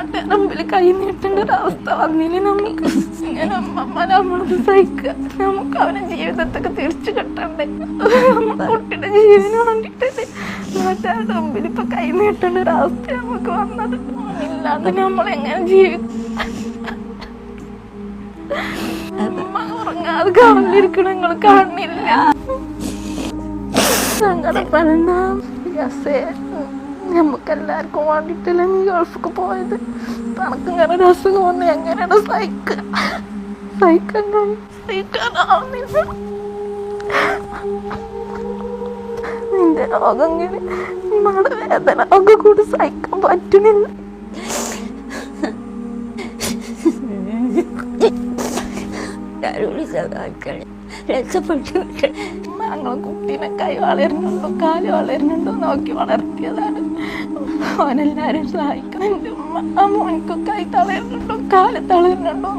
നാട്ടുകാരുടെ മുമ്പിൽ കൈ നീട്ടേണ്ട ഒരവസ്ഥ വന്നില്ല. നമുക്ക് ഇങ്ങനെ അമ്മ നമ്മളത് സഹിക്കുക. നമുക്ക് അവനെ ജീവിതത്തൊക്കെ തിരിച്ചു കിട്ടണ്ടേ? കുട്ടിയുടെ ജീവന് വേണ്ടിട്ടല്ലേ നാട്ടുകാരുടെ മുമ്പിൽ ഇപ്പൊ കൈ നീട്ടേണ്ട ഒരവസ്ഥ നമുക്ക് വന്നത്. ഇല്ലാതെ നമ്മളെങ്ങനെ ജീവിക്കും? ഉറങ്ങാതെ കാവലിരിക്കണ നിങ്ങൾ കാണുന്നില്ല. സങ്കടപ്പെടണ്ട. നമുക്കെല്ലാവർക്കും വേണ്ടിട്ടല്ലേ നീ ഗൾഫിക്ക് പോയത്. തനക്കിങ്ങനെ ഒരു അസുഖം വന്ന് എങ്ങനെയാണ് സഹിക്കാനാവുന്നില്ല. നിന്റെ രോഗം ഇങ്ങനെ നിങ്ങളുടെ വേദന ഒക്കെ കൂടി സഹിക്കാൻ പറ്റുന്നില്ല. ഞങ്ങൾ കുട്ടീനെ കൈ വളരുന്നുണ്ടോ കാല് വളരുന്നുണ്ടോ നോക്കി വളർത്തിയതാണ്. അവനെല്ലാരും സഹായിക്കുന്നുണ്ട്. ആ മോനിക്ക് കൈ തളരുന്നുണ്ടോ കാല് തളരുന്നുണ്ടോ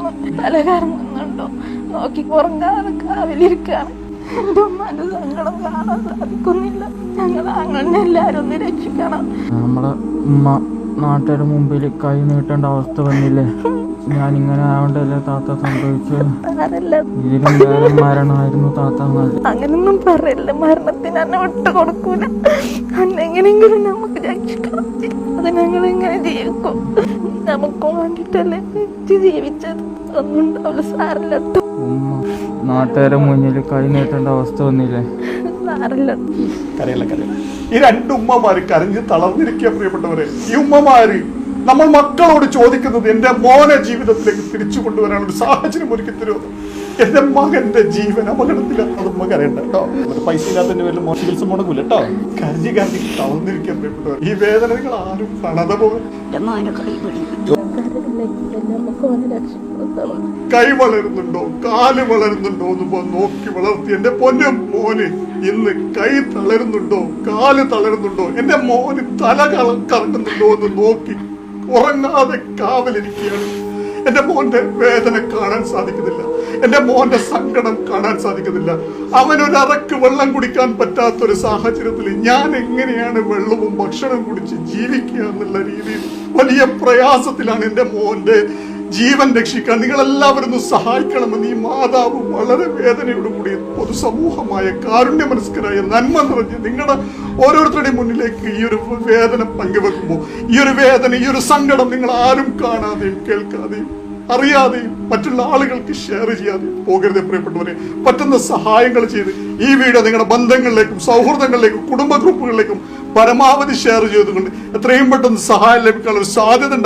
തല കറങ്ങുന്നുണ്ടോ നോക്കി കുറങ്ങാതെ കാവലിരിക്കാണ്. എന്റെ ഉമ്മാന്റെ സങ്കടം കാണാൻ സാധിക്കുന്നില്ല. ഞങ്ങൾ അങ്ങനെ എല്ലാരും ഒന്ന് രക്ഷിക്കണം. നമ്മളെ ഉമ്മ നാട്ടുകാരുടെ മുമ്പിൽ കൈ നീട്ടേണ്ട അവസ്ഥ വന്നില്ലേ? ഞാനിങ്ങനെ ആവണ്ടല്ലേ താത്ത സംഭവിച്ചു. ഇതിലും വേറെ മരണമായിരുന്നു താത്ത. അങ്ങനൊന്നും പറയല്ല. മരണത്തിന് എന്നെ വിട്ടു കൊടുക്കൂല. എങ്ങനെയെങ്കിലും നമുക്ക് രക്ഷിക്കണം. അത് ഞങ്ങൾ എങ്ങനെ ജീവിക്കും? നമുക്ക് വേണ്ടിട്ടല്ലേ ജീവിച്ചത്. ഒന്നും ഉണ്ടാവില്ല. സാറില്ല. ഉമ്മ നാട്ടുകാരുടെ മുന്നിൽ കൈ നീട്ടേണ്ട അവസ്ഥ വന്നില്ലേ? സാറില്ല. ഈ രണ്ട് ഉമ്മമാര് കരഞ്ഞ് തളർന്നിരിക്കുക. പ്രിയപ്പെട്ടവരെ, ഈ ഉമ്മമാര് നമ്മൾ മക്കളോട് ചോദിക്കുന്നത് എന്റെ മോനെ ജീവിതത്തിലേക്ക് തിരിച്ചു കൊണ്ടുവരാനുള്ള ഒരു സാഹചര്യം ഒരുക്കി തരുമോ? എന്റെ മകന്റെ ജീവൻ അപകടത്തിലാണ്. അത് ഉമ്മ കരയണ്ട കേട്ടോ. പൈസ ഇല്ലാത്തതിന്റെ പേരിൽ ചികിത്സ മുടങ്ങൂല കേട്ടോ. കരഞ്ഞ് തളർന്നിരിക്കുക പ്രിയപ്പെട്ടവർ. ഈ വേദന നിങ്ങൾ ആരും കാണാതെ പോകും. കൈ വളരുന്നുണ്ടോ കാല് വളരുന്നുണ്ടോ എന്ന് നോക്കി വളർത്തി എന്റെ പൊന്നും മോന് ഇന്ന് കൈ തളരുന്നുണ്ടോ കാല് തളരുന്നുണ്ടോ എന്റെ മോന് തല കറങ്ങുന്നുണ്ടോ എന്ന് നോക്കി ഉറങ്ങാതെ കാവലിരിക്കുകയാണ്. എന്റെ മോന്റെ വേദന കാണാൻ സാധിക്കുന്നില്ല. എന്റെ മോന്റെ സങ്കടം കാണാൻ സാധിക്കുന്നില്ല. അവനൊരറക്ക് വെള്ളം കുടിക്കാൻ പറ്റാത്തൊരു സാഹചര്യത്തിൽ ഞാൻ എങ്ങനെയാണ് വെള്ളവും ഭക്ഷണവും കുടിച്ച് ജീവിക്കുക എന്നുള്ള രീതിയിൽ വലിയ പ്രയാസത്തിലാണ് എന്റെ മോന്റെ ജീവൻ രക്ഷിക്കാൻ. നിങ്ങളെല്ലാവരും ഒന്ന് സഹായിക്കണമെന്ന് ഈ മാതാവ് വളരെ വേദനയോടുകൂടി പൊതുസമൂഹമായ കാരുണ്യമനസ്കരായ നന്മ നിറഞ്ഞ് നിങ്ങളുടെ ഓരോരുത്തരുടെയും മുന്നിലേക്ക് ഈ ഒരു വേദന പങ്കുവെക്കുമ്പോൾ ഈ ഒരു വേദന ഈ ഒരു സങ്കടം നിങ്ങൾ ആരും കാണാതെയും കേൾക്കാതെയും അറിയാതെയും മറ്റുള്ള ആളുകൾക്ക് ഷെയർ ചെയ്യാതെയും പോകരുത് പ്രിയപ്പെട്ടവരെ. പറ്റുന്ന സഹായങ്ങൾ ചെയ്ത് ഈ വീഡിയോ നിങ്ങളുടെ ബന്ധങ്ങളിലേക്കും സൗഹൃദങ്ങളിലേക്കും കുടുംബ ഗ്രൂപ്പുകളിലേക്കും പരമാവധി ഷെയർ ചെയ്തുകൊണ്ട് എത്രയും പെട്ടെന്ന് സഹായം ലഭിക്കാനുള്ള ഒരു സാധ്യത